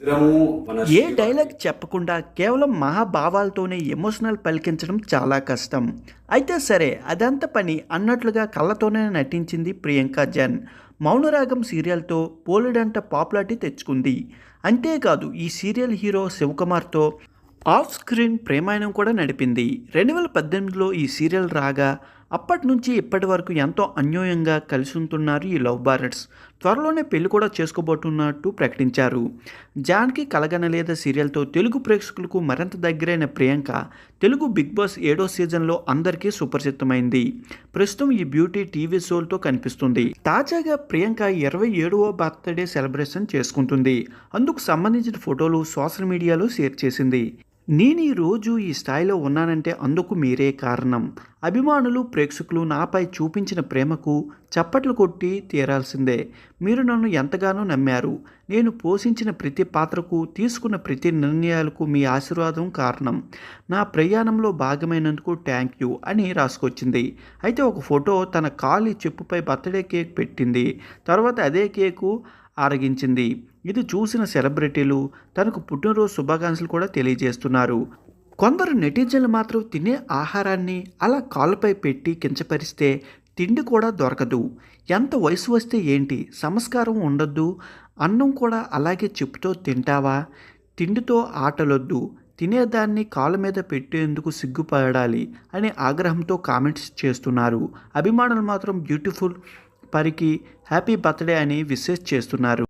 ఇద్దరము మన ఏ డైలాగ్ చెప్పకుండా కేవలం మహాభావాలతోనే ఎమోషనల్ పలికించడం చాలా కష్టం. అయితే సరే అదంతా పని అన్నట్లుగా కళ్ళతోనే నటించింది ప్రియాంక జన్. మౌనరాగం సీరియల్తో బోలెడంత పాపులారిటీ తెచ్చుకుంది. అంతేకాదు ఈ సీరియల్ హీరో శివకుమార్తో ఆఫ్ స్క్రీన్ ప్రేమాయణం కూడా నడిపింది. 2018లో ఈ సీరియల్ రాగా అప్పటి నుంచి ఇప్పటి వరకు ఎంతో అన్యోన్యంగా కలిసి ఉంటున్నారు ఈ లవ్ బర్డ్స్. త్వరలోనే పెళ్లి కూడా చేసుకోబోతున్నట్టు ప్రకటించారు. జాన్కి కలగనలేద సీరియల్తో తెలుగు ప్రేక్షకులకు మరింత దగ్గరైన ప్రియాంక తెలుగు బిగ్ బాస్ 7వ సీజన్లో అందరికీ సుపరిచితమైంది. ప్రస్తుతం ఈ బ్యూటీ టీవీ షోలతో కనిపిస్తుంది. తాజాగా ప్రియాంక 27వ బర్త్డే సెలబ్రేషన్ చేసుకుంటుంది. అందుకు సంబంధించిన ఫోటోలు సోషల్ మీడియాలో షేర్ చేసింది. నేను ఈరోజు ఈ స్థాయిలో ఉన్నానంటే అందుకు మీరే కారణం. అభిమానులు ప్రేక్షకులు నాపై చూపించిన ప్రేమకు చప్పట్లు కొట్టి తీరాల్సిందే. మీరు నన్ను ఎంతగానో నమ్మారు. నేను పోషించిన ప్రతి పాత్రకు తీసుకున్న ప్రతి నిర్ణయాలకు మీ ఆశీర్వాదం కారణం. నా ప్రయాణంలో భాగమైనందుకు థ్యాంక్ యూ అని రాసుకొచ్చింది. అయితే ఒక ఫోటో తన కాలి చెప్పుపై బర్త్డే కేక్ పెట్టింది. తర్వాత అదే కేకు ఆరగించింది. ఇది చూసిన సెలబ్రిటీలు తనకు పుట్టినరోజు శుభాకాంక్షలు కూడా తెలియజేస్తున్నారు. కొందరు నెటిజన్లు మాత్రం తినే ఆహారాన్ని అలా కాళ్ళపై పెట్టి కించపరిస్తే తిండి కూడా దొరకదు. ఎంత వయసు వస్తే ఏంటి, సంస్కారం ఉండొద్దు, అన్నం కూడా అలాగే చెప్పుతో తింటావా, తిండితో ఆటలొద్దు, తినేదాన్ని కాళ్ళ మీద పెట్టేందుకు సిగ్గుపడాలి అని ఆగ్రహంతో కామెంట్స్ చేస్తున్నారు. అభిమానులు మాత్రం బ్యూటిఫుల్ పరికి హ్యాపీ బర్త్డే అని విషెస్ చేస్తున్నారు.